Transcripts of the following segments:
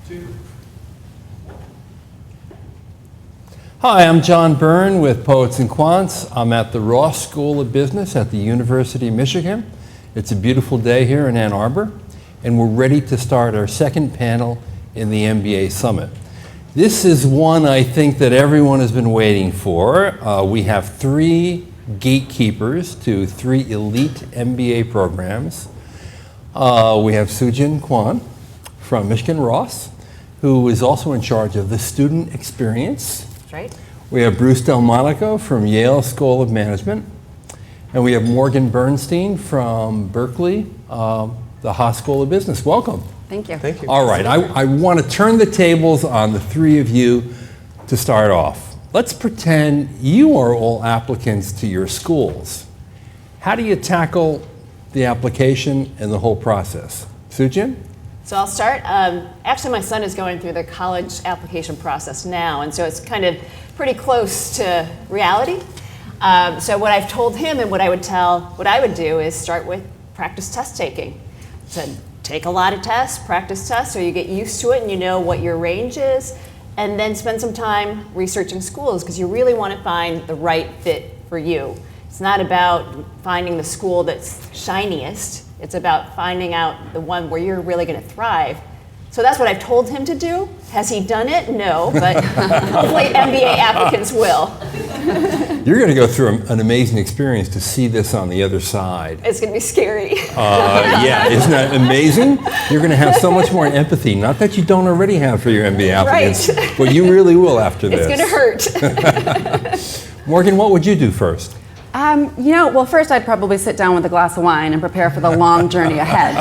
2. Hi, I'm John Byrne with Poets and Quants. I'm at the Ross School of Business at the University of Michigan. It's a beautiful day here in Ann Arbor, and we're ready to start our second panel in the MBA Summit. This is one I think that everyone has been waiting for. We have 3 gatekeepers to 3 elite MBA programs. We have Sujin Kwan from Michigan Ross, who is also in charge of the student experience. That's right. We have Bruce Delmonico from Yale School of Management. And we have Morgan Bernstein from Berkeley, the Haas School of Business. Welcome. Thank you. Thank you. All right, I want to turn the tables on the 3 of you to start off. Let's pretend you are all applicants to your schools. How do you tackle the application and the whole process? Sujin? So I'll start. Actually, my son is going through the college application process now, and so it's kind of pretty close to reality. So what I've told him and what I would do is start with practice test taking. So take a lot of tests, practice tests, so you get used to it and you know what your range is, and then spend some time researching schools because you really want to find the right fit for you. It's not about finding the school that's shiniest. It's about finding out the one where you're really going to thrive. So that's what I've told him to do. Has he done it? No, but hopefully MBA applicants will. You're going to go through an amazing experience to see this on the other side. It's going to be scary. Yeah, isn't that amazing? You're going to have so much more empathy. Not that you don't already have for your MBA applicants, Right. but you really will after this. It's going to hurt. Morgan, what would you do first? Well, first I'd probably sit down with a glass of wine and prepare for the long journey ahead.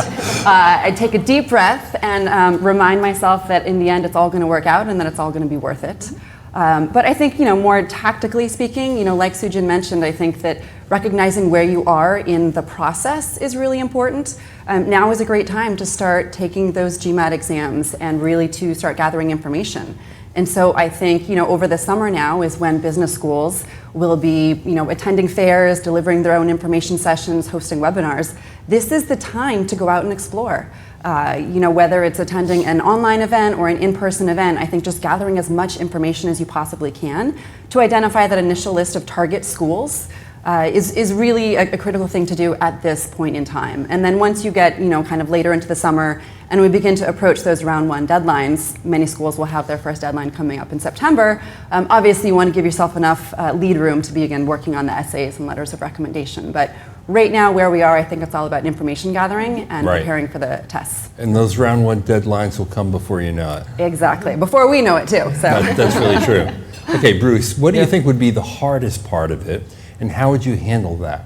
I'd take a deep breath and remind myself that in the end it's all going to work out and that it's all going to be worth it. But I think, more tactically speaking, like Sujin mentioned, I think that recognizing where you are in the process is really important. Now is a great time to start taking those GMAT exams and really to start gathering information. And so I think, over the summer now is when business schools will be, attending fairs, delivering their own information sessions, hosting webinars. This is the time to go out and explore. Whether it's attending an online event or an in-person event, I think just gathering as much information as you possibly can to identify that initial list of target schools is really a critical thing to do at this point in time. And then once you get, kind of later into the summer and we begin to approach those round 1 deadlines, many schools will have their first deadline coming up in September. Obviously, you want to give yourself enough lead room to begin working on the essays and letters of recommendation. But right now, where we are, I think it's all about information gathering and preparing for the tests. And those round 1 deadlines will come before you know it. Exactly, before we know it too. So That's really true. Okay, Bruce, what do you think would be the hardest part of it, and how would you handle that?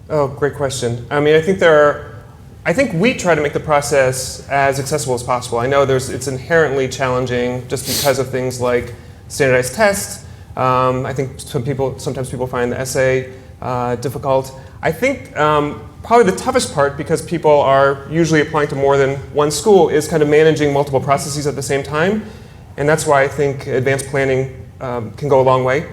Oh, great question. I think we try to make the process as accessible as possible. I know it's inherently challenging just because of things like standardized tests. I think sometimes people find the essay difficult. I think probably the toughest part, because people are usually applying to more than one school, is kind of managing multiple processes at the same time. And that's why I think advanced planning can go a long way.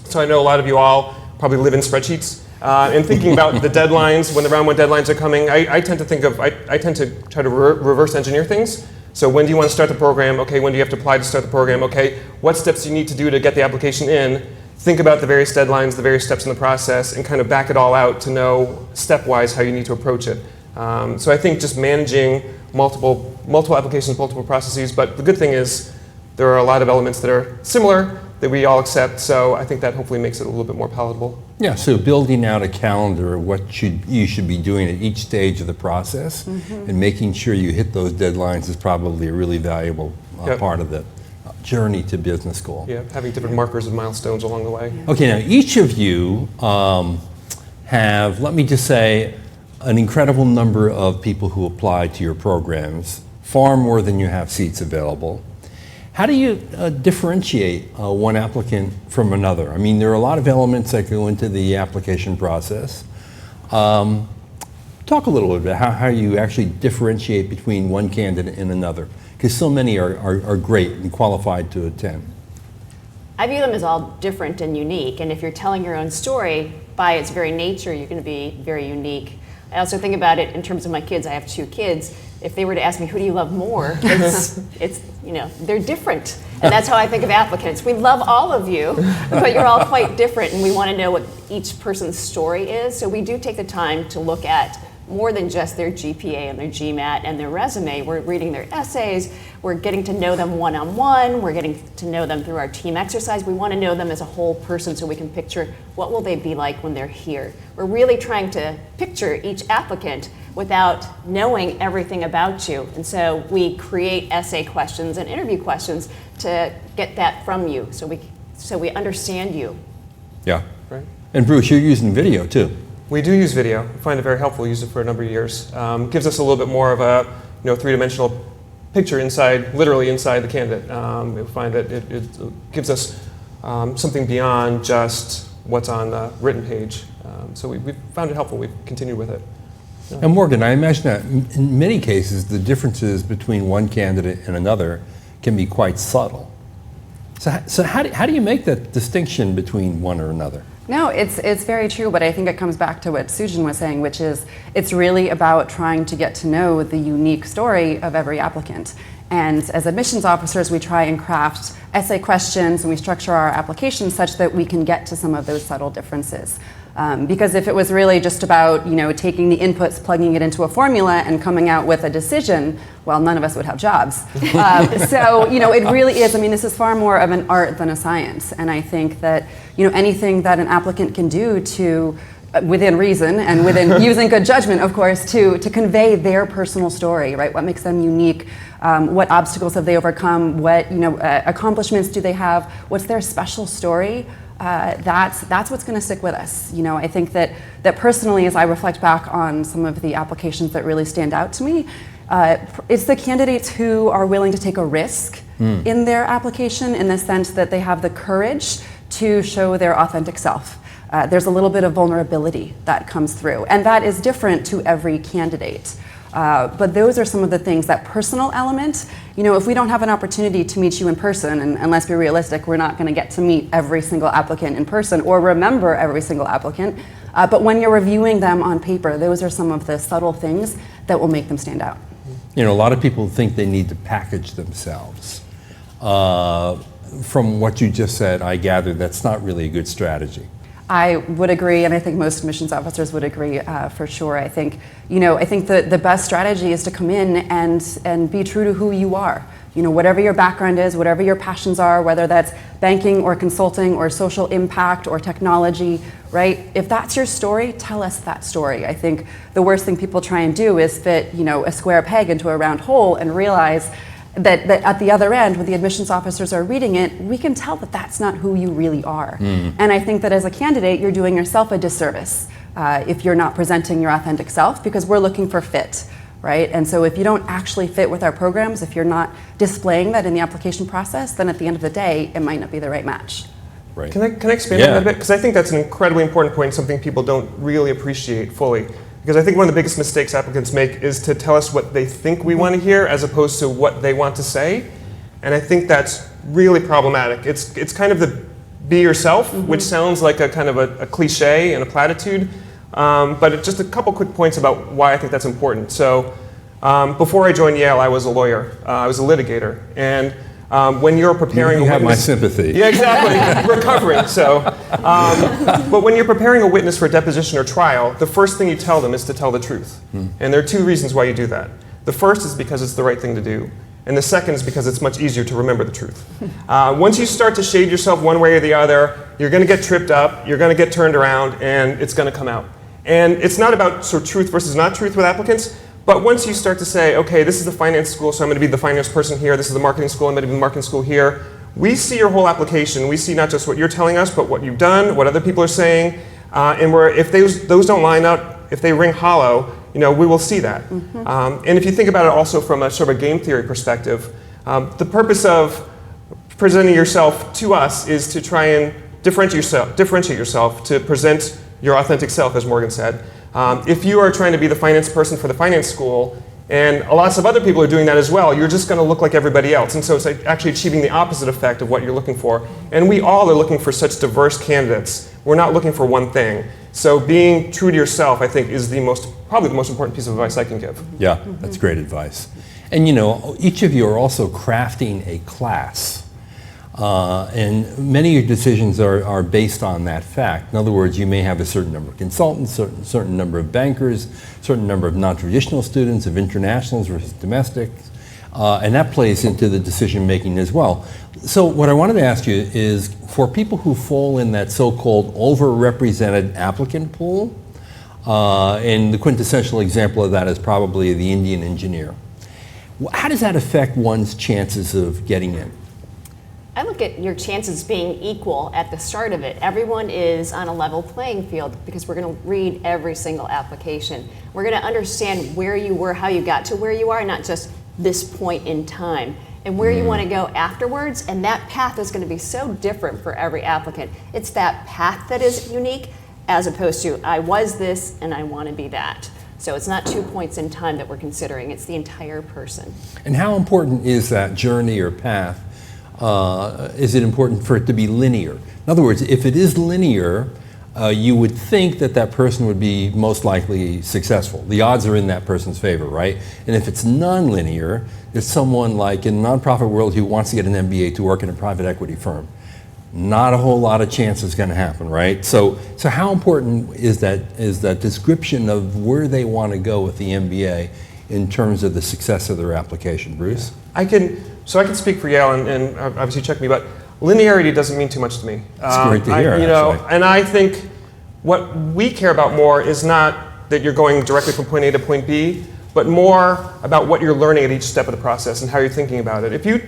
So I know a lot of you all probably live in spreadsheets. And thinking about the deadlines, when the round 1 deadlines are coming, I tend to try to reverse engineer things. So when do you want to start the program? Okay, when do you have to apply to start the program? Okay, what steps do you need to do to get the application in? Think about the various deadlines, the various steps in the process, and kind of back it all out to know stepwise how you need to approach it. So I think just managing multiple applications, multiple processes, but the good thing is there are a lot of elements that are similar that we all accept, so I think that hopefully makes it a little bit more palatable. Yeah, so building out a calendar of what you should be doing at each stage of the process and making sure you hit those deadlines is probably a really valuable part of the journey to business school. Yeah, having different markers and milestones along the way. Okay, now each of you have, let me just say, an incredible number of people who apply to your programs, far more than you have seats available. How do you differentiate one applicant from another? I mean, there are a lot of elements that go into the application process. Talk a little bit about how you actually differentiate between one candidate and another, because so many are great and qualified to attend. I view them as all different and unique, and if you're telling your own story, by its very nature, you're going to be very unique. I also think about it in terms of my kids. I have 2 kids. If they were to ask me, who do you love more? It's they're different. And that's how I think of applicants. We love all of you, but you're all quite different, and we want to know what each person's story is. So we do take the time to look at more than just their GPA and their GMAT and their resume. We're reading their essays, we're getting to know them one-on-one, we're getting to know them through our team exercise. We want to know them as a whole person so we can picture what will they be like when they're here. We're really trying to picture each applicant without knowing everything about you. And so we create essay questions and interview questions to get that from you so we understand you. Yeah. Right. And Bruce, you're using video too. We do use video. We find it very helpful. We used it for a number of years. Gives us a little bit more of a three-dimensional picture literally inside the candidate. We find that it gives us something beyond just what's on the written page. So we found it helpful. We've continued with it. Yeah. And Morgan, I imagine that in many cases the differences between one candidate and another can be quite subtle. So how do you make that distinction between one or another? No, it's very true, but I think it comes back to what Sujan was saying, which is it's really about trying to get to know the unique story of every applicant. And as admissions officers, we try and craft essay questions and we structure our applications such that we can get to some of those subtle differences. Because if it was really just about taking the inputs, plugging it into a formula, and coming out with a decision, well, none of us would have jobs. So it really is. I mean, this is far more of an art than a science, and I think that anything that an applicant can do to, within reason and within using good judgment, of course, to convey their personal story, right? What makes them unique? What obstacles have they overcome? What accomplishments do they have? What's their special story? That's what's going to stick with us. I think that personally, as I reflect back on some of the applications that really stand out to me, it's the candidates who are willing to take a risk in their application, in the sense that they have the courage to show their authentic self. There's a little bit of vulnerability that comes through, and that is different to every candidate. But those are some of the things, that personal element. If we don't have an opportunity to meet you in person, and let's be realistic, we're not going to get to meet every single applicant in person or remember every single applicant. But when you're reviewing them on paper, those are some of the subtle things that will make them stand out. A lot of people think they need to package themselves. From what you just said, I gather that's not really a good strategy. I would agree, and I think most admissions officers would agree for sure. I think the best strategy is to come in and be true to who you are. Whatever your background is, whatever your passions are, whether that's banking or consulting or social impact or technology, right? If that's your story, tell us that story. I think the worst thing people try and do is fit, a square peg into a round hole and realize that at the other end, when the admissions officers are reading it, we can tell that that's not who you really are. And I think that as a candidate, you're doing yourself a disservice if you're not presenting your authentic self, because we're looking for fit, right? And so if you don't actually fit with our programs, if you're not displaying that in the application process, then at the end of the day, it might not be the right match. Right. Can I expand on that a bit? Because I think that's an incredibly important point, something people don't really appreciate fully. Because I think one of the biggest mistakes applicants make is to tell us what they think we want to hear as opposed to what they want to say. And I think that's really problematic. It's kind of the be yourself, which sounds like a kind of a cliche and a platitude. But just a couple quick points about why I think that's important. So before I joined Yale, I was a lawyer. I was a litigator. And when you're preparing you a have witness, my sympathy. Yeah, exactly. Recovering. So, but when you're preparing a witness for a deposition or trial, the first thing you tell them is to tell the truth. And there are 2 reasons why you do that. The first is because it's the right thing to do. And the second is because it's much easier to remember the truth. Once you start to shade yourself one way or the other, you're going to get tripped up, you're going to get turned around, and it's going to come out. And it's not about sort of truth versus not truth with applicants. But once you start to say, okay, this is the finance school, so I'm going to be the finance person here. This is the marketing school, I'm going to be the marketing school here. We see your whole application. We see not just what you're telling us, but what you've done, what other people are saying. And if those don't line up, if they ring hollow, we will see that. And if you think about it also from a sort of a game theory perspective, the purpose of presenting yourself to us is to try and differentiate yourself, to present your authentic self, as Morgan said. If you are trying to be the finance person for the finance school And lots of other people are doing that as well. You're just going to look like everybody else. And so it's like actually achieving the opposite effect of what you're looking for. And we all are looking for such diverse candidates. We're not looking for one thing. So being true to yourself, I think, is probably the most important piece of advice I can give. Yeah, that's great advice. And you know, each of you are also crafting a class. And many of your decisions are based on that fact. In other words, you may have a certain number of consultants, certain number of bankers, certain number of non-traditional students, of internationals versus domestics, and that plays into the decision making as well. So what I wanted to ask you is, for people who fall in that so-called overrepresented applicant pool, and the quintessential example of that is probably the Indian engineer, how does that affect one's chances of getting in? I look at your chances being equal at the start of it. Everyone is on a level playing field because we're going to read every single application. We're going to understand where you were, how you got to where you are, not just this point in time, and where you want to go afterwards. And that path is going to be so different for every applicant. It's that path that is unique, as opposed to I was this and I want to be that. So it's not 2 points in time that we're considering, it's the entire person. And how important is that journey or path? Is it important for it to be linear? In other words, if it is linear, you would think that that person would be most likely successful. The odds are in that person's favor, right? And if it's non-linear, there's someone like in the nonprofit world who wants to get an MBA to work in a private equity firm. Not a whole lot of chance is going to happen, right? So how important is that description of where they want to go with the MBA in terms of the success of their application? Bruce? I can speak for Yale and obviously check me, but linearity doesn't mean too much to me. It's great to hear, actually. And I think what we care about more is not that you're going directly from point A to point B, but more about what you're learning at each step of the process and how you're thinking about it. If you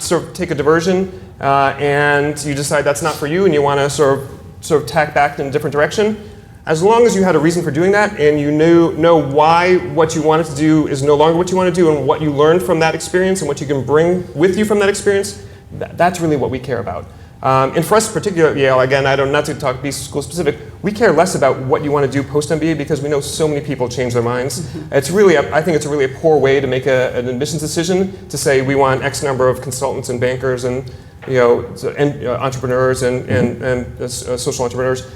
sort of take a diversion and you decide that's not for you and you want to sort of tack back in a different direction, as long as you had a reason for doing that and you know why what you wanted to do is no longer what you want to do and what you learned from that experience and what you can bring with you from that experience, that's really what we care about. And for us, particularly at Yale, again, not to be school specific, we care less about what you want to do post-MBA because we know so many people change their minds. It's really, I think it's really a poor way to make an admissions decision to say we want X number of consultants and bankers and entrepreneurs and social entrepreneurs.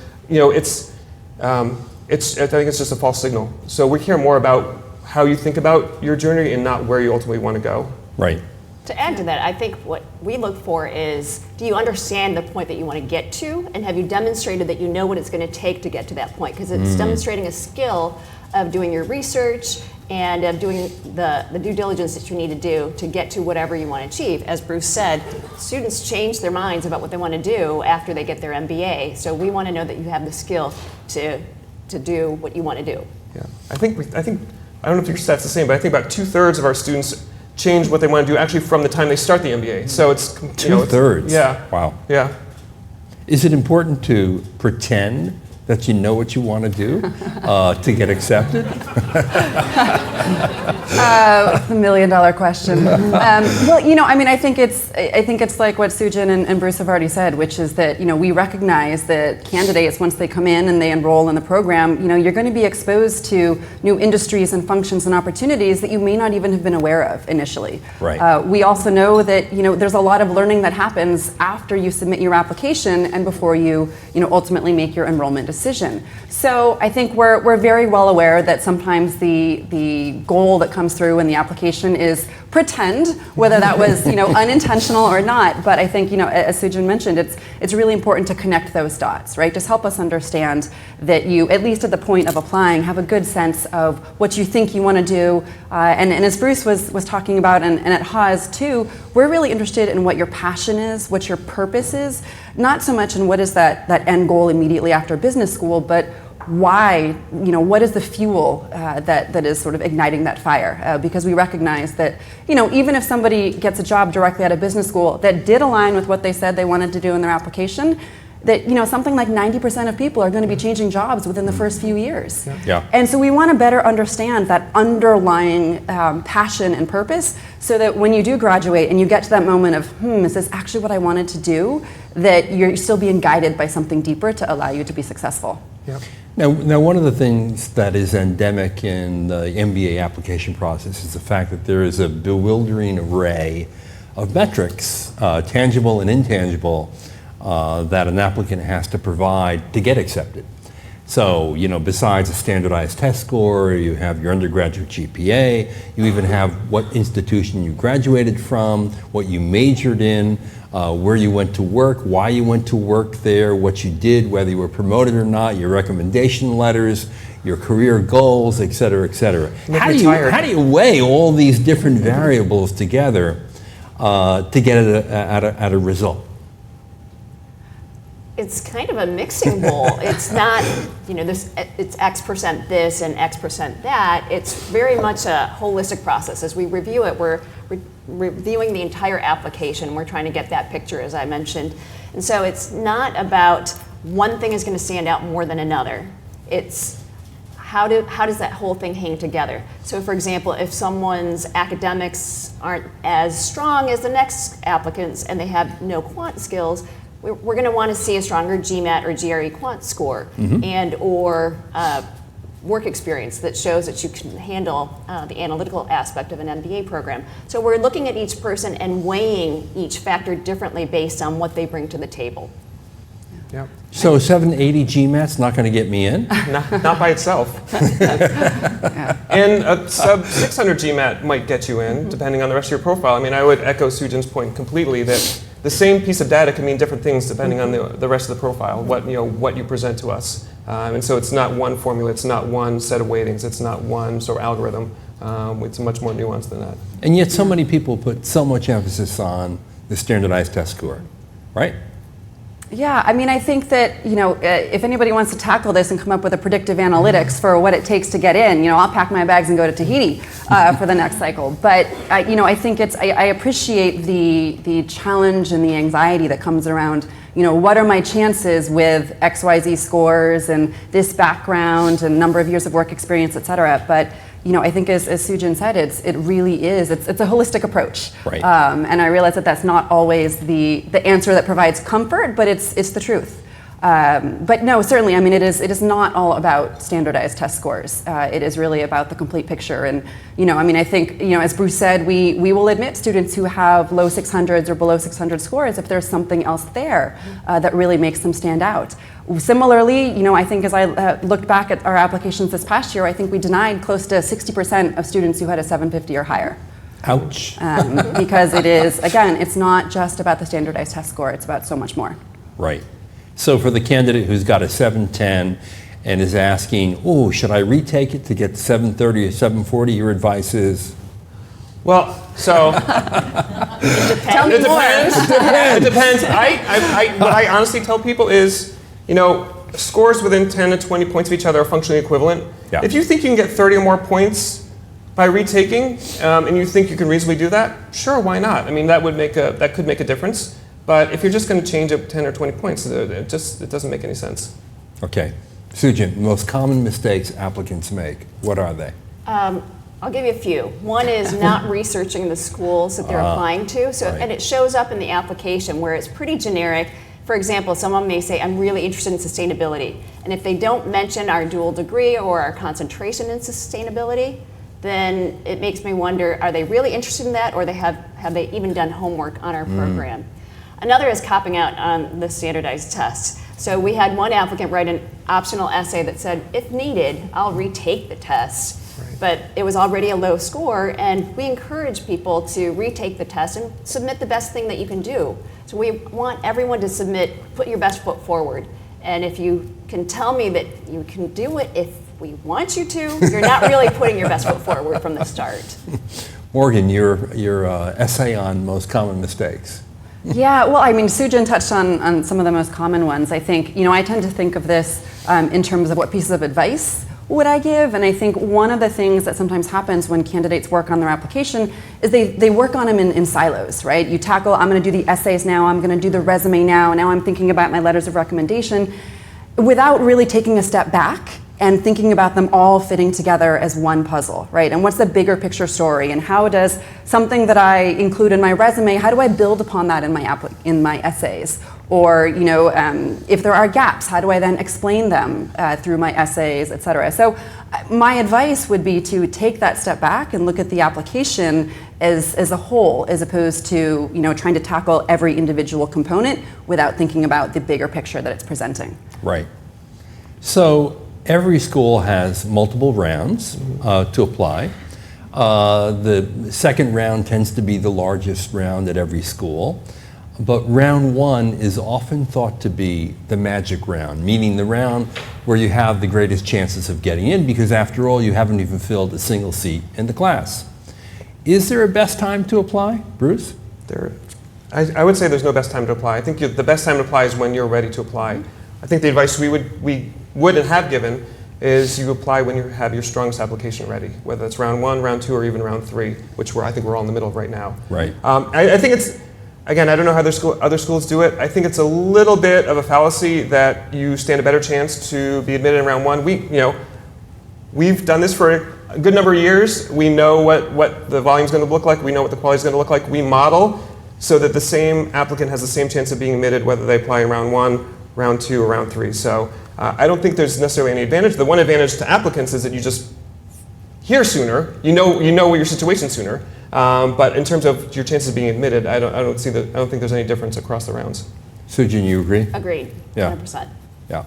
I think it's just a false signal. So we care more about how you think about your journey and not where you ultimately want to go. Right. To add to that, I think what we look for is, do you understand the point that you want to get to, and have you demonstrated that you know what it's going to take to get to that point? Because it's demonstrating a skill of doing your research and of doing the due diligence that you need to do to get to whatever you want to achieve. As Bruce said, students change their minds about what they want to do after they get their MBA. So we want to know that you have the skill to do what you want to do. Yeah, I think I don't know if your stats the same, but I think about 2/3 of our students change what they want to do actually from the time they start the MBA. So it's 2/3. Yeah. Wow. Yeah. Is it important to pretend that you know what you want to do to get accepted? The million-dollar question. Well, I think it's like what Sujin and Bruce have already said, which is that we recognize that candidates, once they come in and they enroll in the program, you're going to be exposed to new industries and functions and opportunities that you may not even have been aware of initially. Right. We also know that there's a lot of learning that happens after you submit your application and before you ultimately make your enrollment decision. So I think we're very well aware that sometimes the goal that comes through in the application is pretend, whether that was unintentional or not. But I think as Sujin mentioned, it's really important to connect those dots, right? Just help us understand that you, at least at the point of applying, have a good sense of what you think you want to do. And as Bruce was talking about, and at Haas too, we're really interested in what your passion is, what your purpose is, not so much in what is that end goal immediately after business school, but why, what is the fuel that is sort of igniting that fire? Because we recognize that, even if somebody gets a job directly out of business school that did align with what they said they wanted to do in their application, that something like 90% of people are going to be changing jobs within the first few years. Yeah. And so we want to better understand that underlying passion and purpose, so that when you do graduate and you get to that moment of, is this actually what I wanted to do, that you're still being guided by something deeper to allow you to be successful. Yep. Now, one of the things that is endemic in the MBA application process is the fact that there is a bewildering array of metrics, tangible and intangible, that an applicant has to provide to get accepted. So, besides a standardized test score, you have your undergraduate GPA, you even have what institution you graduated from, what you majored in, where you went to work, why you went to work there, what you did, whether you were promoted or not, your recommendation letters, your career goals, et cetera, et cetera. How do you weigh all these different variables together to get at a result? It's kind of a mixing bowl. It's not, it's X% this and X% that. It's very much a holistic process. As we review it, we're reviewing the entire application. We're trying to get that picture, as I mentioned. And so it's not about one thing is going to stand out more than another. It's how does that whole thing hang together? So for example, if someone's academics aren't as strong as the next applicants and they have no quant skills, we're going to want to see a stronger GMAT or GRE quant score and or work experience that shows that you can handle the analytical aspect of an MBA program. So we're looking at each person and weighing each factor differently based on what they bring to the table. Yeah. So 780 GMAT's not going to get me in? Not by itself. And a sub 600 GMAT might get you in, depending on the rest of your profile. I mean, I would echo Sujin's point completely that the same piece of data can mean different things depending on the rest of the profile, what you present to us. And so it's not one formula, it's not one set of weightings, it's not one sort of algorithm. It's much more nuanced than that. And yet so many people put so much emphasis on the standardized test score, right? Yeah, I mean, I think that, if anybody wants to tackle this and come up with a predictive analytics for what it takes to get in, I'll pack my bags and go to Tahiti for the next cycle. But, I think I appreciate the challenge and the anxiety that comes around, what are my chances with XYZ scores and this background and number of years of work experience, et cetera. But, I think as Sujin said, it really is. It's a holistic approach. Right. And I realize that that's not always the answer that provides comfort, but it's the truth. But no, certainly, I mean, it is not all about standardized test scores. It is really about the complete picture. And, I think, as Bruce said, we will admit students who have low 600s or below 600 scores if there's something else there that really makes them stand out. Similarly, I think as I looked back at our applications this past year, I think we denied close to 60% of students who had a 750 or higher. Ouch. Because it is, again, it's not just about the standardized test score, it's about so much more. Right. So for the candidate who's got a 710 and is asking, oh, should I retake it to get 730 or 740, your advice is? Well, so Tell me it depends. It depends. What I honestly tell people is, scores within 10 and 20 points of each other are functionally equivalent. Yeah. If you think you can get 30 or more points by retaking, and you think you can reasonably do that, sure, why not? I mean, that could make a difference. But if you're just going to change up 10 or 20 points, it doesn't make any sense. Okay. Sujin, most common mistakes applicants make, what are they? I'll give you a few. One is not researching the schools that they're applying to. So, right. And it shows up in the application where it's pretty generic. For example, someone may say, I'm really interested in sustainability. And if they don't mention our dual degree or our concentration in sustainability, then it makes me wonder, are they really interested in that, or have they even done homework on our program? Another is copping out on the standardized tests. So we had one applicant write an optional essay that said, if needed, I'll retake the test. Right. But it was already a low score, and we encourage people to retake the test and submit the best thing that you can do. So we want everyone to put your best foot forward. And if you can tell me that you can do it if we want you to, you're not really putting your best foot forward from the start. Morgan, your essay on most common mistakes. Yeah, well, I mean, Sujin touched on some of the most common ones. I think, I tend to think of this in terms of what pieces of advice would I give, and I think one of the things that sometimes happens when candidates work on their application is they work on them in silos, right? You tackle, I'm going to do the essays now, I'm going to do the resume now I'm thinking about my letters of recommendation, without really taking a step back and thinking about them all fitting together as one puzzle, right? And what's the bigger picture story, and how does something that I include in my resume, how do I build upon that in my essays? Or, if there are gaps, how do I then explain them through my essays, et cetera? So my advice would be to take that step back and look at the application as a whole, as opposed to, trying to tackle every individual component without thinking about the bigger picture that it's presenting. Right. So every school has multiple rounds to apply. The second round tends to be the largest round at every school. But round one is often thought to be the magic round, meaning the round where you have the greatest chances of getting in, because after all, you haven't even filled a single seat in the class. Is there a best time to apply, Bruce? I would say there's no best time to apply. I think the best time to apply is when you're ready to apply. I think the advice we would and have given is you apply when you have your strongest application ready, whether it's round one, round two, or even round three, which I think we're all in the middle of right now. Right. I think it's, again, I don't know how other schools do it. I think it's a little bit of a fallacy that you stand a better chance to be admitted in round one. We've done this for a good number of years. We know what the volume's going to look like. We know what the quality's going to look like. We model so that the same applicant has the same chance of being admitted whether they apply in round one, round two, or round three. So I don't think there's necessarily any advantage. The one advantage to applicants is that you just hear sooner. You know your situation sooner. But in terms of your chances of being admitted, I don't think there's any difference across the rounds. Sujin, you agree? Agreed, Yeah. 100%. Yeah.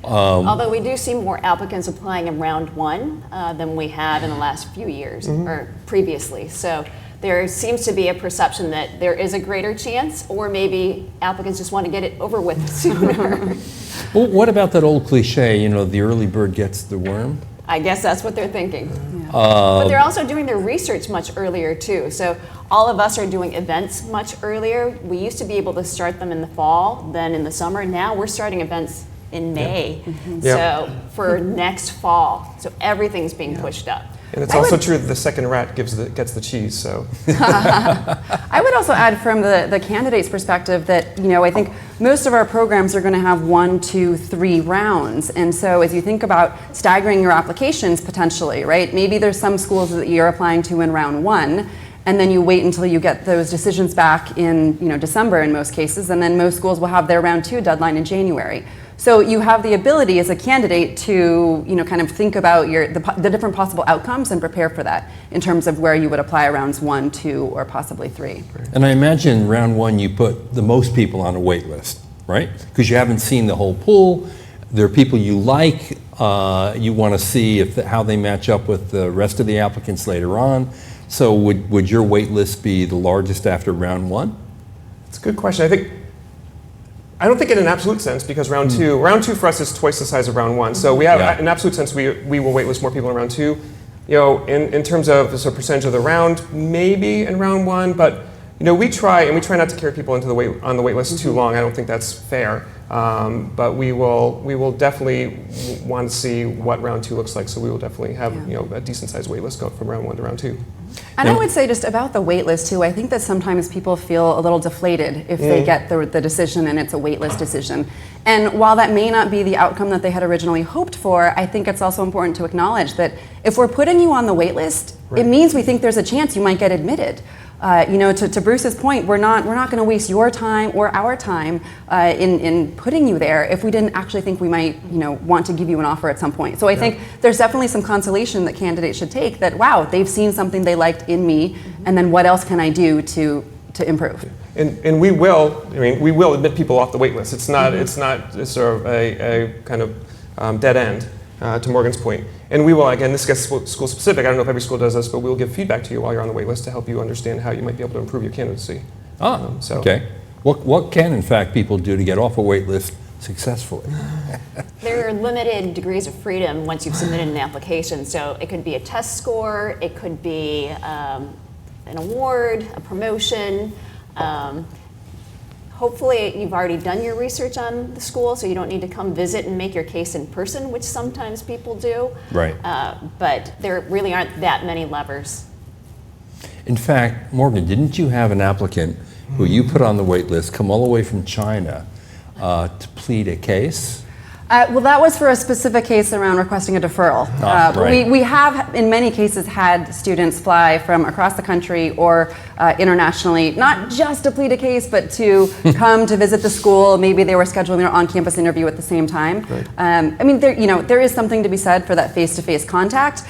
Although we do see more applicants applying in round one than we have in the last few years or previously. So there seems to be a perception that there is a greater chance, or maybe applicants just want to get it over with sooner. Well, what about that old cliche, the early bird gets the worm? I guess that's what they're thinking. Yeah. But they're also doing their research much earlier too. So all of us are doing events much earlier. We used to be able to start them in the fall, then in the summer. Now we're starting events in May. So for next fall. So everything's being pushed up. And it's also true that the second rat gets the cheese. So I would also add from the candidate's perspective that, I think most of our programs are going to have 1, 2, 3 rounds. And so as you think about staggering your applications potentially, right, maybe there's some schools that you're applying to in round one, and then you wait until you get those decisions back in December in most cases, and then most schools will have their round 2 deadline in January. So you have the ability as a candidate to, kind of think about the different possible outcomes and prepare for that in terms of where you would apply rounds 1, 2, or possibly 3. And I imagine round one you put the most people on a wait list, right? Because you haven't seen the whole pool. There are people you like. You want to see how they match up with the rest of the applicants later on. So would your wait list be the largest after round one? It's a good question. I don't think in an absolute sense, because round two for us is twice the size of round one. So we have, in absolute sense, we will waitlist more people in round two. In terms of the percentage of the round, maybe in round one, but we try not to carry people on the wait list too long. I don't think that's fair. But we will definitely want to see what round two looks like. So we will definitely have a decent sized wait list go from round one to round two. And I would say just about the wait list too, I think that sometimes people feel a little deflated if they get the decision and it's a wait list decision. And while that may not be the outcome that they had originally hoped for, I think it's also important to acknowledge that if we're putting you on the wait list, it means we think there's a chance you might get admitted. To Bruce's point, we're not going to waste your time or our time in putting you there if we didn't actually think we might want to give you an offer at some point. So I think there's definitely some consolation that candidates should take that, wow, they've seen something they liked in me, and then what else can I do to improve? And we will admit people off the wait list. It's not sort of a kind of dead end. To Morgan's point. And we will, again, this gets school specific. I don't know if every school does this, but we will give feedback to you while you're on the wait list to help you understand how you might be able to improve your candidacy. Okay. What can, in fact, people do to get off a wait list successfully? There are limited degrees of freedom once you've submitted an application. So it could be a test score, it could be an award, a promotion. Hopefully you've already done your research on the school, so you don't need to come visit and make your case in person, which sometimes people do. Right. But there really aren't that many levers. In fact, Morgan, didn't you have an applicant who you put on the wait list come all the way from China to plead a case? Well, that was for a specific case around requesting a deferral. Right. We have, in many cases, had students fly from across the country or internationally, not just to plead a case, but to come to visit the school. Maybe they were scheduling their on-campus interview at the same time. Right. I mean, there is something to be said for that face-to-face contact.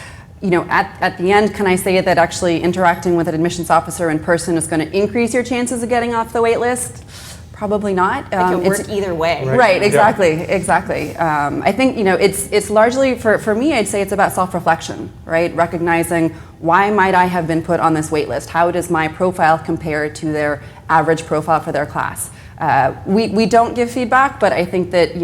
At the end, can I say that actually interacting with an admissions officer in person is going to increase your chances of getting off the wait list? Probably not. It can work either way. Right, exactly. I think, it's largely, for me, I'd say it's about self-reflection, right? Recognizing, why might I have been put on this wait list? How does my profile compare to their average profile for their class? We don't give feedback, but I think that,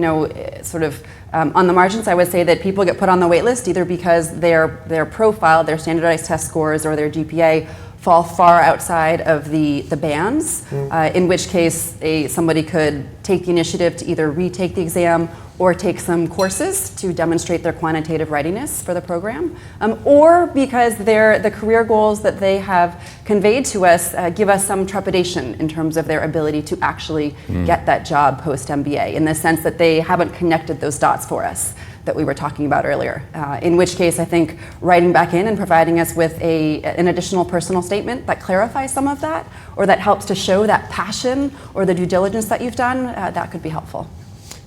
on the margins, I would say that people get put on the wait list either because their profile, their standardized test scores, or their GPA fall far outside of the bands, in which case somebody could take the initiative to either retake the exam or take some courses to demonstrate their quantitative readiness for the program, or because the career goals that they have conveyed to us give us some trepidation in terms of their ability to actually get that job post-MBA, in the sense that they haven't connected those dots for us that we were talking about earlier. In which case, I think writing back in and providing us with an additional personal statement that clarifies some of that, or that helps to show that passion or the due diligence that you've done, that could be helpful.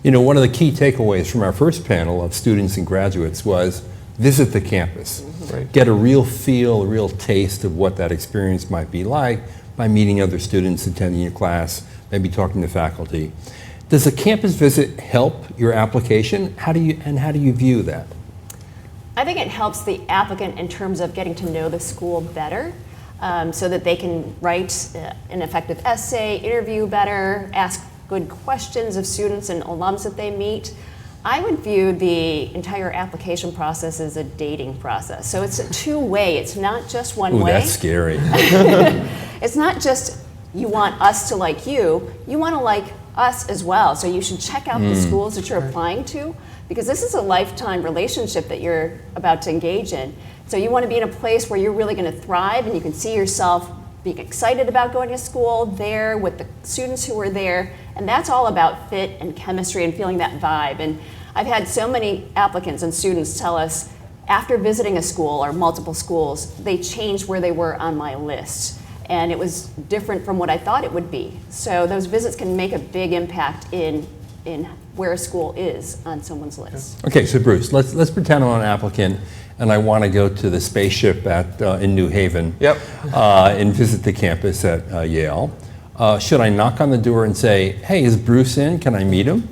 One of the key takeaways from our first panel of students and graduates was visit the campus. Right. Get a real feel, a real taste of what that experience might be like by meeting other students, attending your class, maybe talking to faculty. Does a campus visit help your application? How do you view that? I think it helps the applicant in terms of getting to know the school better, so that they can write an effective essay, interview better, ask good questions of students and alums that they meet. I would view the entire application process as a dating process. So it's a two-way. It's not just one way. That's scary. It's not just you want us to like you want to like us as well. So you should check out the schools that you're applying to, because this is a lifetime relationship that you're about to engage in. So you want to be in a place where you're really going to thrive and you can see yourself being excited about going to school there with the students who are there. And that's all about fit and chemistry and feeling that vibe. And I've had so many applicants and students tell us after visiting a school or multiple schools, they changed where they were on my list. And it was different from what I thought it would be. So those visits can make a big impact in where a school is on someone's list. Okay, so Bruce, let's pretend I'm an applicant and I want to go to the spaceship in New Haven. Yep. And visit the campus at Yale. Should I knock on the door and say, hey, is Bruce in? Can I meet him?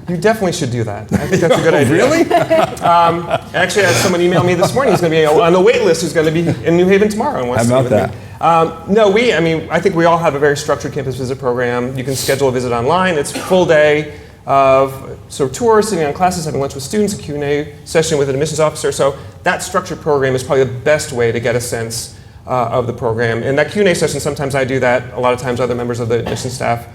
You definitely should do that. I think that's a good idea. Really? Actually, I had someone email me this morning who's going to be on the wait list, who's going to be in New Haven tomorrow and wants How to about meet with me. I think we all have a very structured campus visit program. You can schedule a visit online. It's a full day of tours, sitting on classes, having lunch with students, a Q&A session with an admissions officer. So that structured program is probably the best way to get a sense of the program. And that Q&A session, sometimes I do that. A lot of times other members of the admissions staff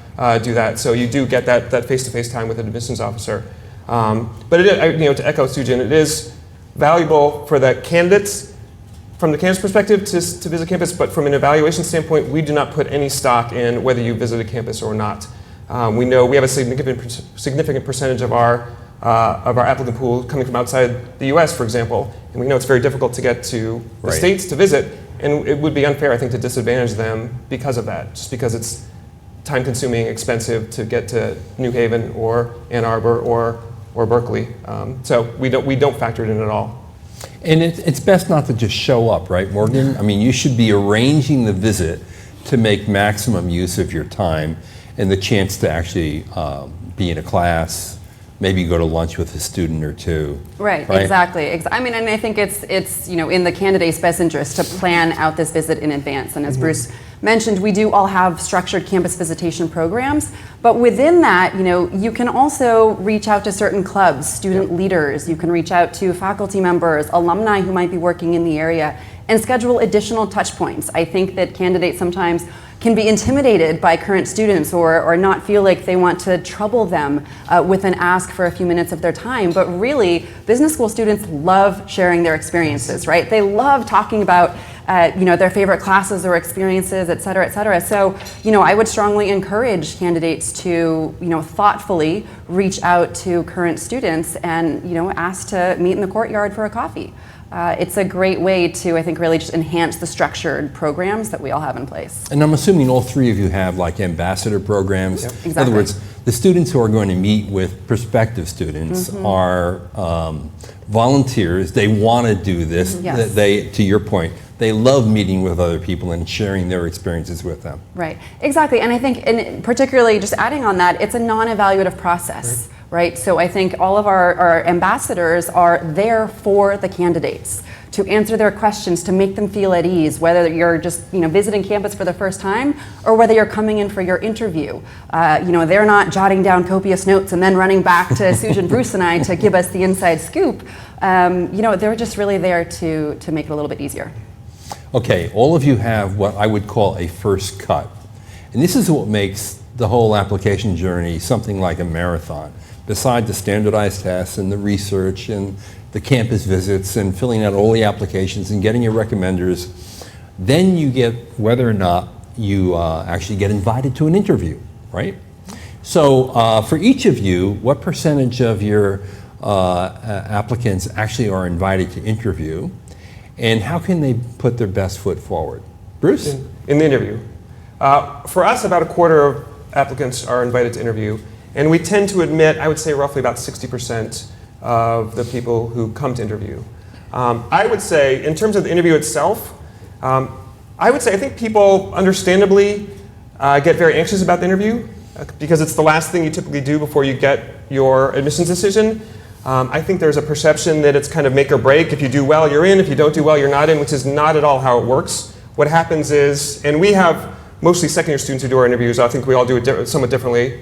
do that. So you do get that face-to-face time with an admissions officer. But it is, to echo Sujin, it is valuable for the candidates from the candidate's perspective to visit campus, but from an evaluation standpoint, we do not put any stock in whether you visit a campus or not. We know we have a significant percentage of our applicant pool coming from outside the U.S., for example, and we know it's very difficult to get to the states to visit, and it would be unfair, I think, to disadvantage them because of that, just because it's time-consuming, expensive to get to New Haven or Ann Arbor or Berkeley. So we don't factor it in at all. And it's best not to just show up, right, Morgan? I mean, you should be arranging the visit to make maximum use of your time and the chance to actually be in a class, maybe go to lunch with a student or two. Right? Exactly. I mean, and I think it's in the candidate's best interest to plan out this visit in advance. And as Bruce mentioned, we do all have structured campus visitation programs, but within that, you can also reach out to certain clubs, student leaders, you can reach out to faculty members, alumni who might be working in the area, and schedule additional touch points. I think that candidates sometimes can be intimidated by current students or not feel like they want to trouble them with an ask for a few minutes of their time. But really, business school students love sharing their experiences, right? They love talking about their favorite classes or experiences, et cetera, et cetera. So, I would strongly encourage candidates to, thoughtfully reach out to current students and, ask to meet in the courtyard for a coffee. It's a great way to, I think, really just enhance the structured programs that we all have in place. And I'm assuming all three of you have like ambassador programs. Yep. Exactly. In other words, the students who are going to meet with prospective students are volunteers. They want to do this. Yes. They, to your point, they love meeting with other people and sharing their experiences with them. Right, exactly. And I think, and particularly just adding on that, it's a non-evaluative process. Right? So I think all of our ambassadors are there for the candidates to answer their questions, to make them feel at ease, whether you're just visiting campus for the first time or whether you're coming in for your interview. They're not jotting down copious notes and then running back to Susan, Bruce, and I to give us the inside scoop. They're just really there to make it a little bit easier. Okay, all of you have what I would call a first cut. And this is what makes the whole application journey something like a marathon. Besides the standardized tests and the research and the campus visits and filling out all the applications and getting your recommenders, then you get whether or not you actually get invited to an interview, right? So for each of you, what percentage of your applicants actually are invited to interview, and how can they put their best foot forward? Bruce? In the interview. For us, about a quarter of applicants are invited to interview. And we tend to admit, I would say roughly about 60% of the people who come to interview. I would say, in terms of the interview itself, I think people understandably get very anxious about the interview because it's the last thing you typically do before you get your admissions decision. I think there's a perception that it's kind of make or break. If you do well, you're in. If you don't do well, you're not in, which is not at all how it works. What happens is, and we have mostly second-year students who do our interviews. I think we all do it somewhat differently.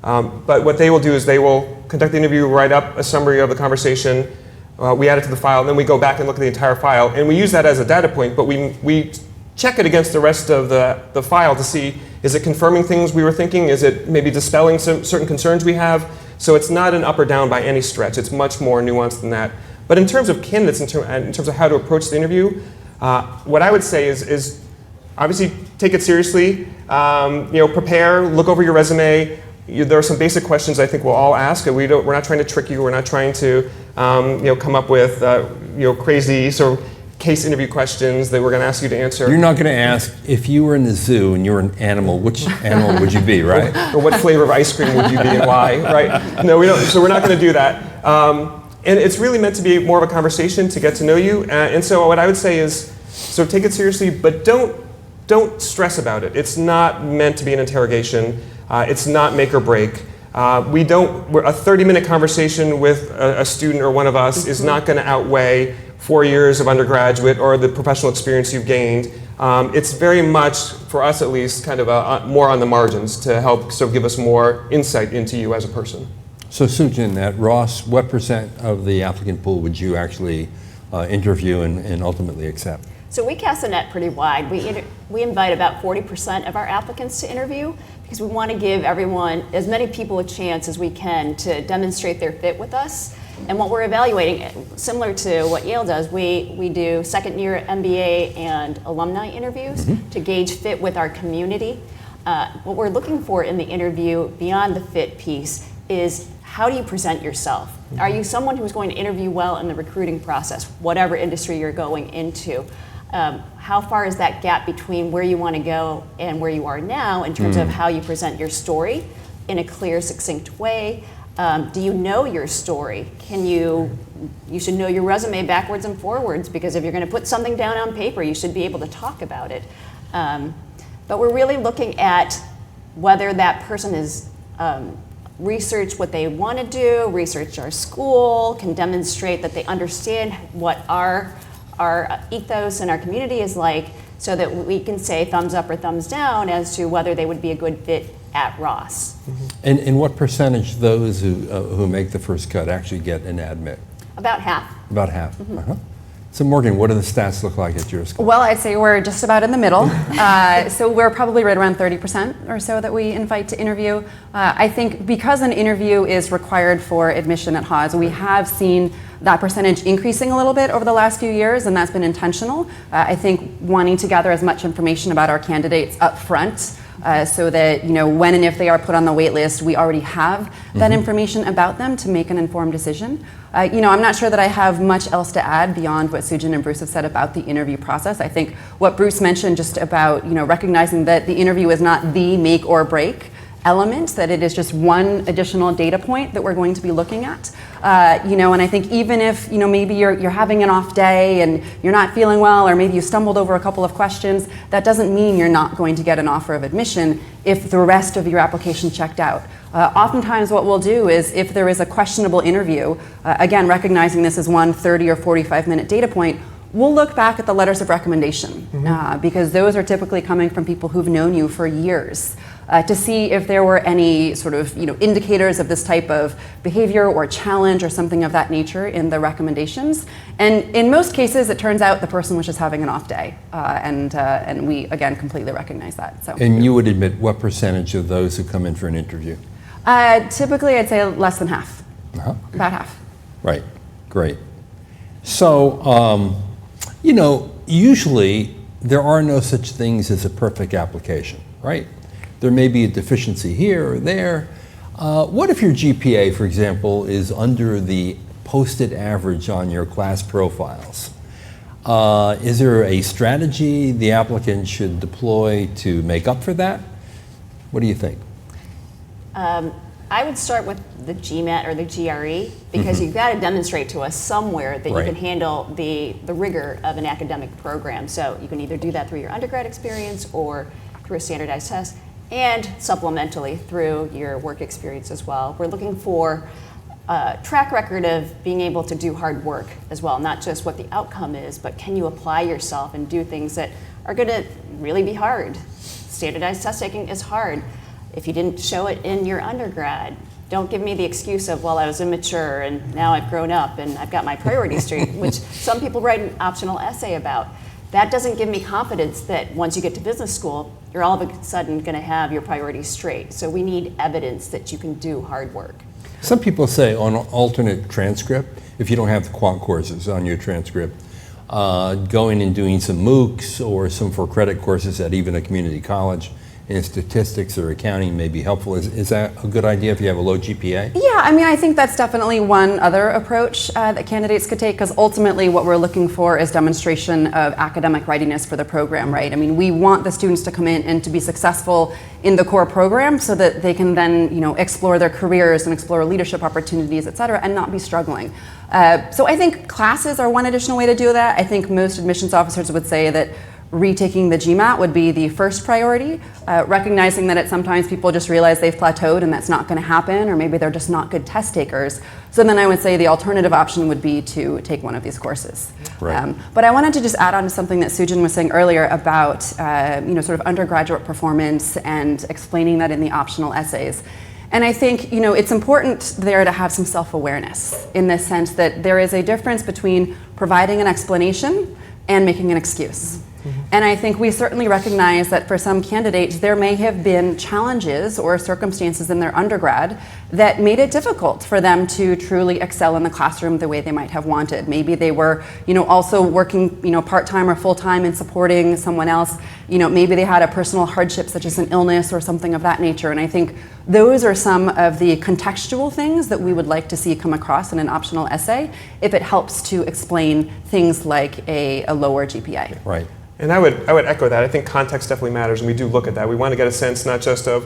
But what they will do is they will conduct the interview, write up a summary of the conversation, we add it to the file, and then we go back and look at the entire file. And we use that as a data point, but we check it against the rest of the file to see, is it confirming things we were thinking? Is it maybe dispelling some certain concerns we have? So it's not an up or down by any stretch. It's much more nuanced than that. But in terms of candidates, in terms of how to approach the interview, what I would say is obviously take it seriously, prepare, look over your resume. There are some basic questions I think we'll all ask. We're not trying to trick you. We're not trying to come up with crazy sort of case interview questions that we're going to ask you to answer. You're not going to ask, if you were in the zoo and you were an animal, which animal would you be, right? Or what flavor of ice cream would you be and why, right? No, we don't. So we're not going to do that. And it's really meant to be more of a conversation to get to know you. And so what I would say is, so take it seriously, but don't stress about it. It's not meant to be an interrogation. It's not make or break. A 30-minute conversation with a student or one of us is not going to outweigh 4 years of undergraduate or the professional experience you've gained. It's very much, for us at least, kind of more on the margins to help give us more insight into you as a person. So Sujan, at Ross, what percent of the applicant pool would you actually interview and ultimately accept? So we cast the net pretty wide. We invite about 40% of our applicants to interview because we want to give everyone, as many people, a chance as we can to demonstrate their fit with us. And what we're evaluating, similar to what Yale does, we do second-year MBA and alumni interviews to gauge fit with our community. What we're looking for in the interview, beyond the fit piece, is how do you present yourself? Are you someone who's going to interview well in the recruiting process, whatever industry you're going into? How far is that gap between where you want to go and where you are now in terms of how you present your story in a clear, succinct way? Do you know your story? You should know your resume backwards and forwards, because if you're going to put something down on paper, you should be able to talk about it. But we're really looking at whether that person has researched what they want to do, researched our school, can demonstrate that they understand what our ethos and our community is like, so that we can say thumbs up or thumbs down as to whether they would be a good fit at Ross. And what percentage of those who make the first cut actually get an admit? About half. About half. So Morgan, what do the stats look like at your school? Well, I'd say we're just about in the middle. So we're probably right around 30% or so that we invite to interview. I think because an interview is required for admission at Haas, we have seen that percentage increasing a little bit over the last few years, and that's been intentional. I think wanting to gather as much information about our candidates up front so that when and if they are put on the wait list, we already have that information about them to make an informed decision. I'm not sure that I have much else to add beyond what Sujin and Bruce have said about the interview process. I think what Bruce mentioned just about recognizing that the interview is not the make or break element, that it is just one additional data point that we're going to be looking at. And I think even if maybe you're having an off day and you're not feeling well, or maybe you stumbled over a couple of questions, that doesn't mean you're not going to get an offer of admission if the rest of your application checked out. Oftentimes what we'll do is if there is a questionable interview, again recognizing this is one 30 or 45-minute data point, we'll look back at the letters of recommendation because those are typically coming from people who've known you for years. To see if there were any sort of indicators of this type of behavior or challenge or something of that nature in the recommendations. And in most cases, it turns out the person was just having an off day, and we again completely recognize that. So. And you would admit what percentage of those who come in for an interview? Typically, I'd say less than half. About half. Right. Great. So, usually there are no such things as a perfect application, right? There may be a deficiency here or there. What if your GPA, for example, is under the posted average on your class profiles? Is there a strategy the applicant should deploy to make up for that? What do you think? I would start with the GMAT or the GRE because you've got to demonstrate to us somewhere that you can handle the rigor of an academic program. So you can either do that through your undergrad experience or through a standardized test, and supplementally through your work experience as well. We're looking for a track record of being able to do hard work as well, not just what the outcome is, but can you apply yourself and do things that are going to really be hard. Standardized test taking is hard. If you didn't show it in your undergrad, don't give me the excuse of, well, I was immature and now I've grown up and I've got my priorities straight, which some people write an optional essay about. That doesn't give me confidence that once you get to business school, you're all of a sudden going to have your priorities straight. So we need evidence that you can do hard work. Some people say on an alternate transcript, if you don't have the quant courses on your transcript, going and doing some MOOCs or some for credit courses at even a community college in statistics or accounting may be helpful. Is that a good idea if you have a low GPA? Yeah, I think that's definitely one other approach that candidates could take, because ultimately what we're looking for is demonstration of academic readiness for the program, right? We want the students to come in and to be successful in the core program so that they can then, explore their careers and explore leadership opportunities, et cetera, and not be struggling. So I think classes are one additional way to do that. I think most admissions officers would say that retaking the GMAT would be the first priority, recognizing that sometimes people just realize they've plateaued and that's not going to happen, or maybe they're just not good test takers. So then I would say the alternative option would be to take one of these courses. Right. But I wanted to just add on to something that Sujin was saying earlier about sort of undergraduate performance and explaining that in the optional essays. And I think it's important there to have some self-awareness in the sense that there is a difference between providing an explanation and making an excuse. And I think we certainly recognize that for some candidates, there may have been challenges or circumstances in their undergrad that made it difficult for them to truly excel in the classroom the way they might have wanted. Maybe they were, also working, part-time or full-time and supporting someone else. Maybe they had a personal hardship such as an illness or something of that nature. And I think those are some of the contextual things that we would like to see come across in an optional essay if it helps to explain things like a lower GPA. Right. And I would echo that. I think context definitely matters, and we do look at that. We want to get a sense not just of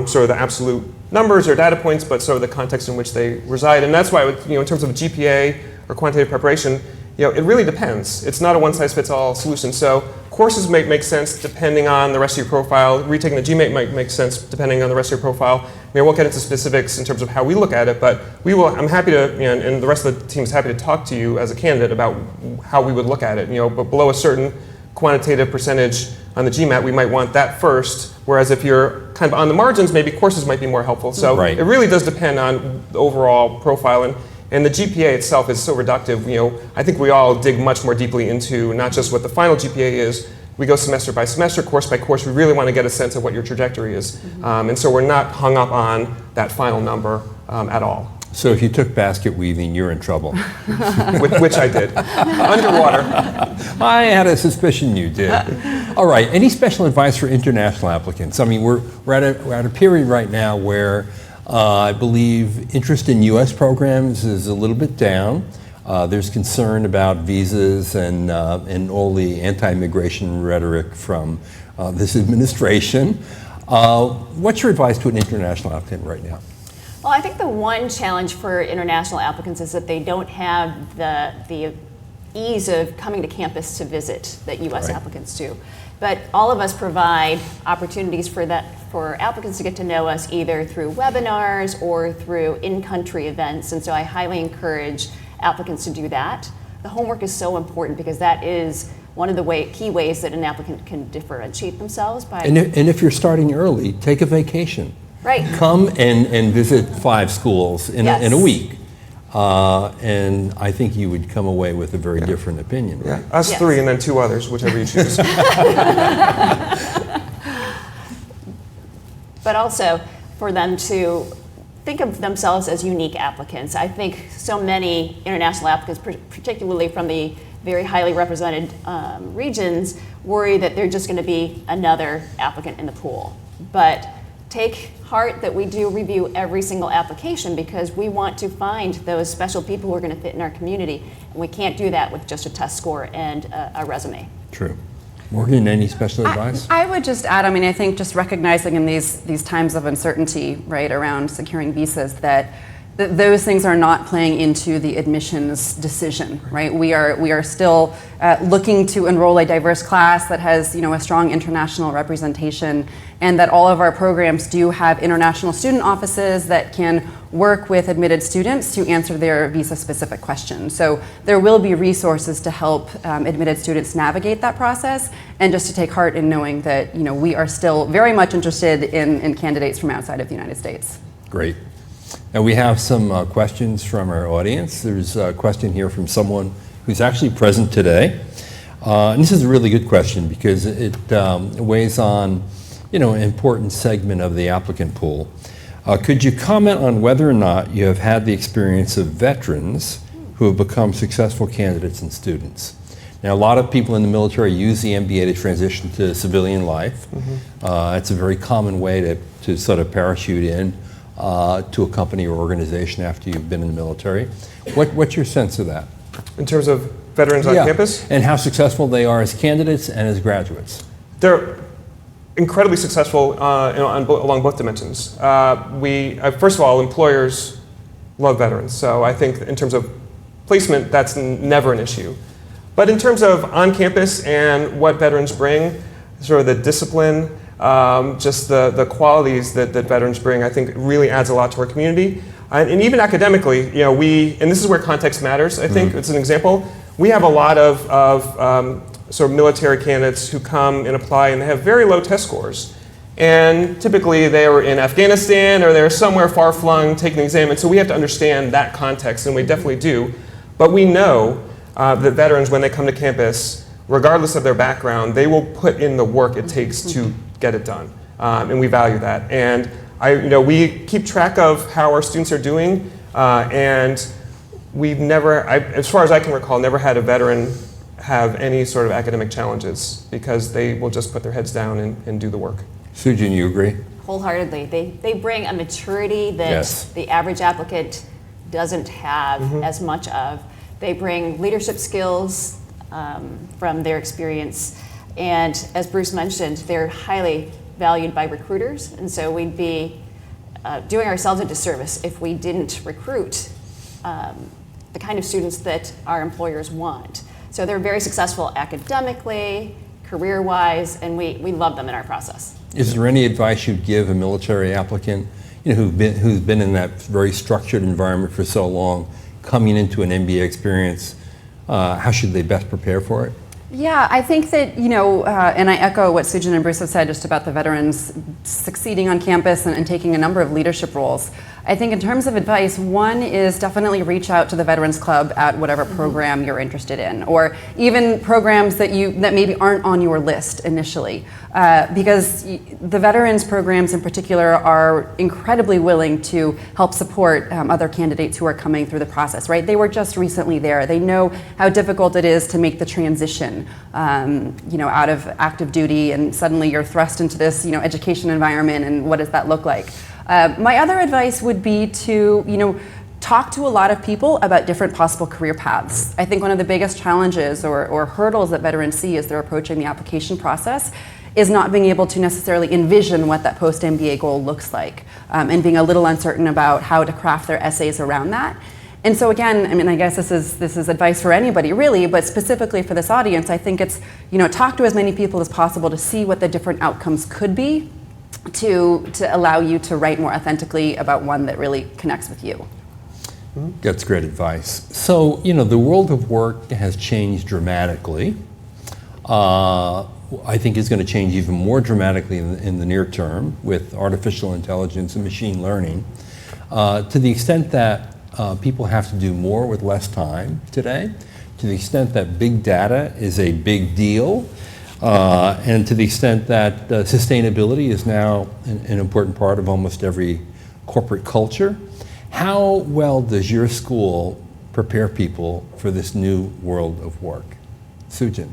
sort of the absolute numbers or data points, but sort of the context in which they reside. And that's why, in terms of GPA or quantitative preparation, it really depends. It's not a one-size-fits-all solution. So courses make sense depending on the rest of your profile. Retaking the GMAT might make sense depending on the rest of your profile. I won't get into specifics in terms of how we look at it, but we will. I'm happy to, and the rest of the team is happy to talk to you as a candidate about how we would look at it. But below a certain quantitative percentage on the GMAT, we might want that first, whereas if you're kind of on the margins, maybe courses might be more helpful. So It really does depend on the overall profile. And the GPA itself is so reductive. I think we all dig much more deeply into not just what the final GPA is. We go semester by semester, course by course. We really want to get a sense of what your trajectory is. And so we're not hung up on that final number at all. So if you took basket weaving, you're in trouble. Which I did. Underwater. I had a suspicion you did. All right, any special advice for international applicants? I mean, we're at a period right now where I believe interest in U.S. programs is a little bit down. There's concern about visas and all the anti-immigration rhetoric from this administration. What's your advice to an international applicant right now? Well, I think the one challenge for international applicants is that they don't have the ease of coming to campus to visit that U.S. Right. applicants do. But all of us provide opportunities for applicants to get to know us either through webinars or through in-country events, and so I highly encourage applicants to do that. The homework is so important because that is one of the key ways that an applicant can differentiate themselves by. And if you're starting early, take a vacation. Right. Come and visit 5 schools in a week. And I think you would come away with a very different opinion. Yeah, Right? us Yes. 3 and then 2 others, whichever you choose. But also for them to think of themselves as unique applicants. I think so many international applicants, particularly from the very highly represented regions, worry that they're just going to be another applicant in the pool. But take heart that we do review every single application because we want to find those special people who are going to fit in our community. And we can't do that with just a test score and a resume. True. Morgan, any special advice? I would just add, I think just recognizing in these times of uncertainty, right, around securing visas, that those things are not playing into the admissions decision, right? We are still looking to enroll a diverse class that has, a strong international representation, and that all of our programs do have international student offices that can work with admitted students to answer their visa-specific questions. So there will be resources to help admitted students navigate that process, and just to take heart in knowing that, we are still very much interested in candidates from outside of the United States. Great. And we have some questions from our audience. There's a question here from someone who's actually present today. And this is a really good question because it weighs on, an important segment of the applicant pool. Could you comment on whether or not you have had the experience of veterans who have become successful candidates and students? Now, a lot of people in the military use the MBA to transition to civilian life. It's a very common way to sort of parachute in to a company or organization after you've been in the military. What's your sense of that? In terms of veterans on campus? And how successful they are as candidates and as graduates. They're incredibly successful along both dimensions. First of all, employers love veterans. So I think in terms of placement, that's never an issue. But in terms of on campus and what veterans bring, sort of the discipline, just the qualities that veterans bring, I think really adds a lot to our community. And even academically, and this is where context matters, I think. It's an example. We have a lot of sort of military candidates who come and apply and they have very low test scores. And typically they were in Afghanistan or they're somewhere far-flung taking the exam. And so we have to understand that context, and we definitely do. But we know that veterans, when they come to campus, regardless of their background, they will put in the work it takes to get it done. And we value that. And we keep track of how our students are doing. And we've never, as far as I can recall, never had a veteran have any sort of academic challenges because they will just put their heads down and do the work. Sujin, you agree? Wholeheartedly. They bring a maturity that Yes. the average applicant doesn't have as much of. They bring leadership skills from their experience. And as Bruce mentioned, they're highly valued by recruiters. And so we'd be doing ourselves a disservice if we didn't recruit the kind of students that our employers want. So they're very successful academically, career-wise, and we love them in our process. Is there any advice you'd give a military applicant, who's been in that very structured environment for so long, coming into an MBA experience? How should they best prepare for it? Yeah, I think that, and I echo what Sujin and Bruce have said just about the veterans succeeding on campus and taking a number of leadership roles. I think in terms of advice, one is definitely reach out to the Veterans Club at whatever program you're interested in, or even programs that maybe aren't on your list initially, because the veterans programs in particular are incredibly willing to help support other candidates who are coming through the process. Right? They were just recently there. They know how difficult it is to make the transition, out of active duty, and suddenly you're thrust into this, education environment, and what does that look like? My other advice would be to, talk to a lot of people about different possible career paths. I think one of the biggest challenges or hurdles that veterans see as they're approaching the application process is not being able to necessarily envision what that post-MBA goal looks like, and being a little uncertain about how to craft their essays around that. And so again, I guess this is advice for anybody really, but specifically for this audience, I think it's, talk to as many people as possible to see what the different outcomes could be, to allow you to write more authentically about one that really connects with you. That's great advice. So, the world of work has changed dramatically. I think it's going to change even more dramatically in the near term with artificial intelligence and machine learning. To the extent that people have to do more with less time today, to the extent that big data is a big deal, and to the extent that sustainability is now an important part of almost every corporate culture, how well does your school prepare people for this new world of work? Sujin.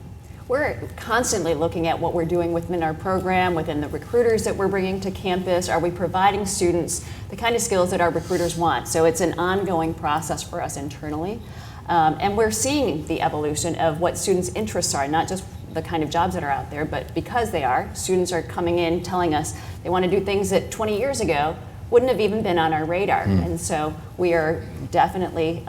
We're constantly looking at what we're doing within our program, within the recruiters that we're bringing to campus. Are we providing students the kind of skills that our recruiters want? So it's an ongoing process for us internally. And we're seeing the evolution of what students' interests are, not just the kind of jobs that are out there, but because they are, students are coming in telling us they want to do things that 20 years ago wouldn't have even been on our radar. And so we are definitely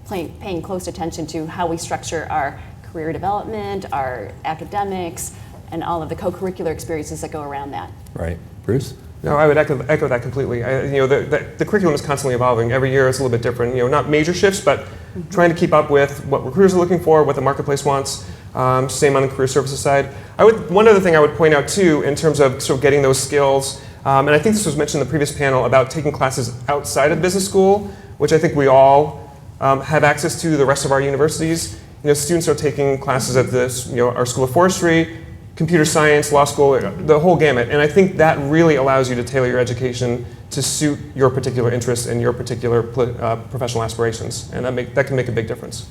paying close attention to how we structure our career development, our academics, and all of the co-curricular experiences that go around that. Right. Bruce? No, I would echo that completely. The curriculum is constantly evolving. Every year it's a little bit different. Not major shifts, but trying to keep up with what recruiters are looking for, what the marketplace wants. Same on the career services side. One other thing I would point out too, in terms of sort of getting those skills, and I think this was mentioned in the previous panel about taking classes outside of business school, which I think we all have access to the rest of our universities. Students are taking classes at this, our School of Forestry, computer science, law school, the whole gamut. And I think that really allows you to tailor your education to suit your particular interests and your particular professional aspirations. And that can make a big difference.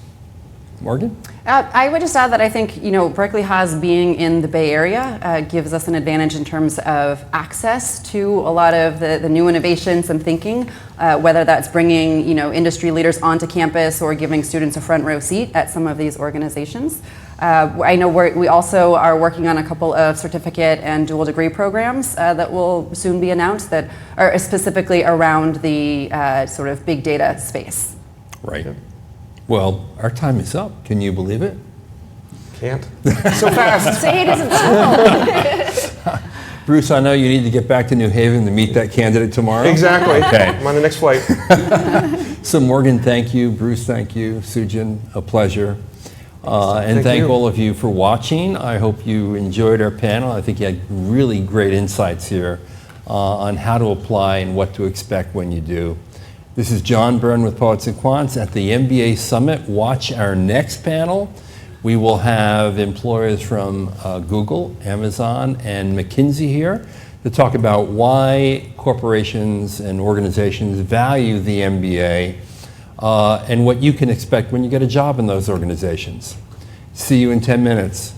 Morgan? I would just add that I think, Berkeley has, being in the Bay Area, gives us an advantage in terms of access to a lot of the new innovations and thinking, whether that's bringing, industry leaders onto campus or giving students a front row seat at some of these organizations. I know we also are working on a couple of certificate and dual degree programs that will soon be announced that are specifically around the sort of big data space. Right. Well, our time is up. Can you believe it? Can't. So fast. Say it isn't so. Bruce, I know you need to get back to New Haven to meet that candidate tomorrow. Exactly. Okay. I'm on the next flight. So Morgan, thank you. Bruce, thank you. Sujin, a pleasure. And thank all of you for watching. I hope you enjoyed our panel. I think you had really great insights here on how to apply and what to expect when you do. This is John Byrne with Poets and Quants at the MBA Summit. Watch our next panel. We will have employers from Google, Amazon, and McKinsey here to talk about why corporations and organizations value the MBA and what you can expect when you get a job in those organizations. See you in 10 minutes.